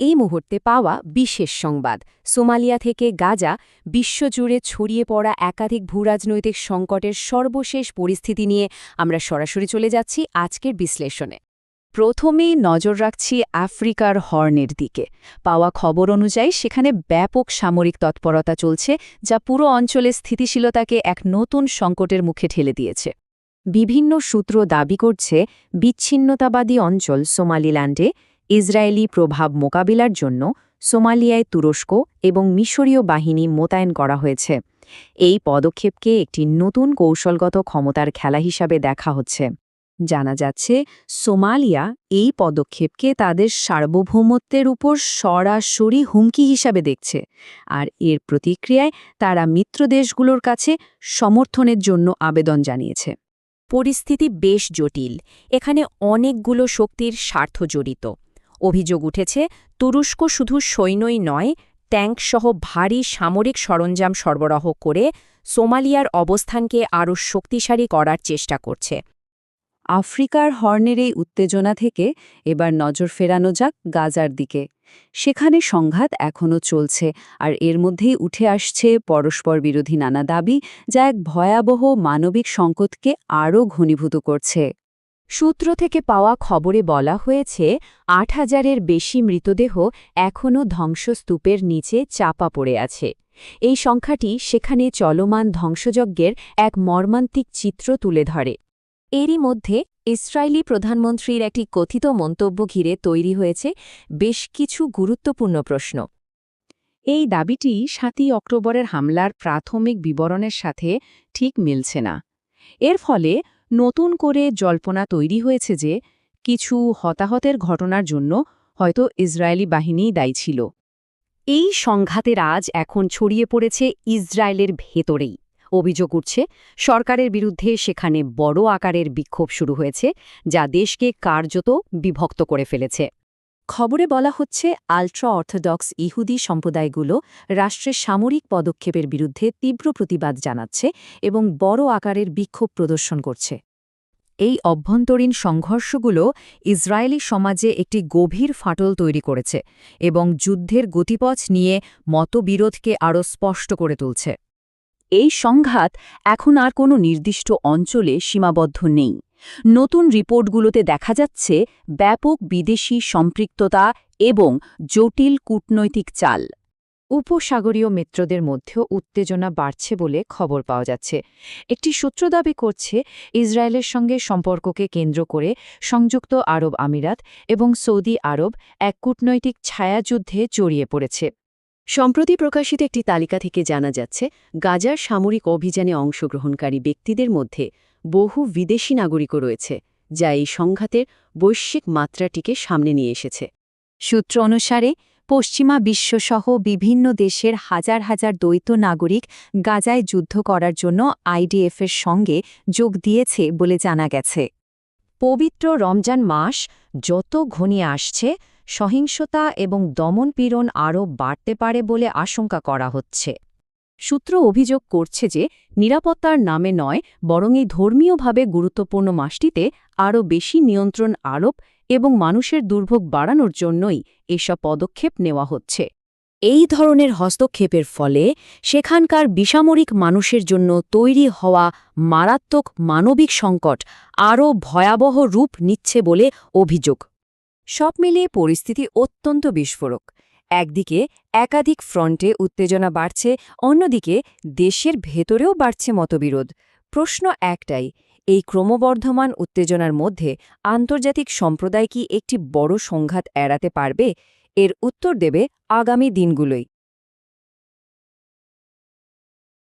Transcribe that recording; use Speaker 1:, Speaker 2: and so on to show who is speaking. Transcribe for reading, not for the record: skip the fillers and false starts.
Speaker 1: এই মুহূর্তে পাওয়া বিশেষ সংবাদ, সোমালিয়া থেকে গাজা, বিশ্বজুড়ে ছড়িয়ে পড়া একাধিক ভূরাজনৈতিক সংকটের সর্বশেষ পরিস্থিতি নিয়ে আমরা সরাসরি চলে যাচ্ছি আজকের বিশ্লেষণে। প্রথমেই নজর রাখছি আফ্রিকার হর্নের দিকে। পাওয়া খবর অনুযায়ী সেখানে ব্যাপক সামরিক তৎপরতা চলছে, যা পুরো অঞ্চলের স্থিতিশীলতাকে এক নতুন সংকটের মুখে ঠেলে দিয়েছে। বিভিন্ন সূত্র দাবি করছে বিচ্ছিন্নতাবাদী অঞ্চল সোমালিল্যান্ডে ইসরায়েলি প্রভাব মোকাবিলার জন্য সোমালিয়ায় তুরস্ক এবং মিশরীয় বাহিনী মোতায়েন করা হয়েছে। এই পদক্ষেপকে একটি নতুন কৌশলগত ক্ষমতার খেলা হিসাবে দেখা হচ্ছে। জানা যাচ্ছে সোমালিয়া এই পদক্ষেপকে তাদের সার্বভৌমত্বের উপর সরাসরি হুমকি হিসাবে দেখছে, আর এর প্রতিক্রিয়ায় তারা মিত্রদেশগুলোর কাছে সমর্থনের জন্য আবেদন জানিয়েছে। পরিস্থিতি বেশ জটিল। এখানে অনেকগুলো শক্তির স্বার্থ জড়িত। অভিযোগ উঠেছে তুরস্ক শুধু সৈন্যই নয়, ট্যাঙ্কসহ ভারী সামরিক সরঞ্জাম সরবরাহ করে সোমালিয়ার অবস্থানকে আরও শক্তিশালী করার চেষ্টা করছে। আফ্রিকার হর্নের এই উত্তেজনা থেকে এবার নজর ফেরানো যাক গাজার দিকে। সেখানে সংঘাত এখনও চলছে, আর এর মধ্যেই উঠে আসছে পরস্পর বিরোধী নানা দাবি, যা এক ভয়াবহ মানবিক সংকটকে আরও ঘনীভূত করছে। সূত্র থেকে পাওয়া খবরে বলা হয়েছে ৮,০০০-এর বেশি মৃতদেহ এখনও ধ্বংসস্তূপের নিচে চাপা পড়ে আছে। এই সংখ্যাটি সেখানে চলমান ধ্বংসযজ্ঞের এক মর্মান্তিক চিত্র তুলে ধরে। এরই মধ্যে ইসরায়েলি প্রধানমন্ত্রীর একটি কথিত মন্তব্য ঘিরে তৈরি হয়েছে বেশ কিছু গুরুত্বপূর্ণ প্রশ্ন। এই দাবিটি ৭ই অক্টোবরের হামলার প্রাথমিক বিবরণের সাথে ঠিক মিলছে না। এর ফলে নতুন করে জল্পনা তৈরি হয়েছে যে কিছু হতাহতের ঘটনার জন্য হয়তো ইসরায়েলি বাহিনীই দায়ী ছিল। এই সংঘাতের আজ এখন ছড়িয়ে পড়েছে ইসরায়েলের ভেতরেই। অভিযোগ উঠছে সরকারের বিরুদ্ধে সেখানে বড় আকারের বিক্ষোভ শুরু হয়েছে, যা দেশকে কার্যত বিভক্ত করে ফেলেছে। খবরে বলা হচ্ছে আল্ট্রা অর্থোডক্স ইহুদি সম্প্রদায়গুলো রাষ্ট্রের সামরিক পদক্ষেপের বিরুদ্ধে তীব্র প্রতিবাদ জানাচ্ছে এবং বড় আকারের বিক্ষোভ প্রদর্শন করছে। এই অভ্যন্তরীণ সংঘর্ষগুলো ইসরায়েলি সমাজে একটি গভীর ফাটল তৈরি করেছে এবং যুদ্ধের গতিপথ নিয়ে মতবিরোধকে আরও স্পষ্ট করে তুলছে। এই সংঘাত এখন আর কোনো নির্দিষ্ট অঞ্চলে সীমাবদ্ধ নেই। নতুন রিপোর্টগুলোতে দেখা যাচ্ছে ব্যাপক বিদেশি সম্পৃক্ততা এবং জটিল কূটনৈতিক চাল। উপসাগরীয় মিত্রদের মধ্যেও উত্তেজনা বাড়ছে বলে খবর পাওয়া যাচ্ছে। একটি সূত্র দাবি করছে ইসরায়েলের সঙ্গে সম্পর্ককে কেন্দ্র করে সংযুক্ত আরব আমিরাত এবং সৌদি আরব এক কূটনৈতিক ছায়াযুদ্ধে জড়িয়ে পড়েছে। সম্প্রতি প্রকাশিত একটি তালিকা থেকে জানা যাচ্ছে গাজার সামরিক অভিযানে অংশগ্রহণকারী ব্যক্তিদের মধ্যে বহু বিদেশি নাগরিকও রয়েছে, যা এই সংঘাতের বৈশ্বিক মাত্রাটিকে সামনে নিয়ে এসেছে। সূত্র অনুসারে পশ্চিমা বিশ্বসহ বিভিন্ন দেশের হাজার হাজার দ্বৈত নাগরিক গাজায় যুদ্ধ করার জন্য আইডিএফের সঙ্গে যোগ দিয়েছে বলে জানা গেছে। পবিত্র রমজান মাস যত ঘনিয়ে আসছে, সহিংসতা এবং দমনপীড়ন আরও বাড়তে পারে বলে আশঙ্কা করা হচ্ছে। সূত্র অভিযোগ করছে যে নিরাপত্তার নামে নয়, বরং এই ধর্মীয়ভাবে গুরুত্বপূর্ণ মাসটিতে আরও বেশি নিয়ন্ত্রণ আরোপ এবং মানুষের দুর্ভোগ বাড়ানোর জন্যই এসব পদক্ষেপ নেওয়া হচ্ছে। এই ধরনের হস্তক্ষেপের ফলে সেখানকার বেসামরিক মানুষের জন্য তৈরি হওয়া মারাত্মক মানবিক সংকট আরও ভয়াবহ রূপ নিচ্ছে বলে অভিযোগ। সব মিলিয়ে পরিস্থিতি অত্যন্ত বিস্ফোরক। একদিকে একাধিক ফ্রন্টে উত্তেজনা বাড়ছে, অন্যদিকে দেশের ভেতরেও বাড়ছে মতবিরোধ। প্রশ্ন একটাই, এই ক্রমবর্ধমান উত্তেজনার মধ্যে আন্তর্জাতিক সম্প্রদায় কি একটি বড় সংঘাত এড়াতে পারবে? এর উত্তর দেবে আগামী দিনগুলোই।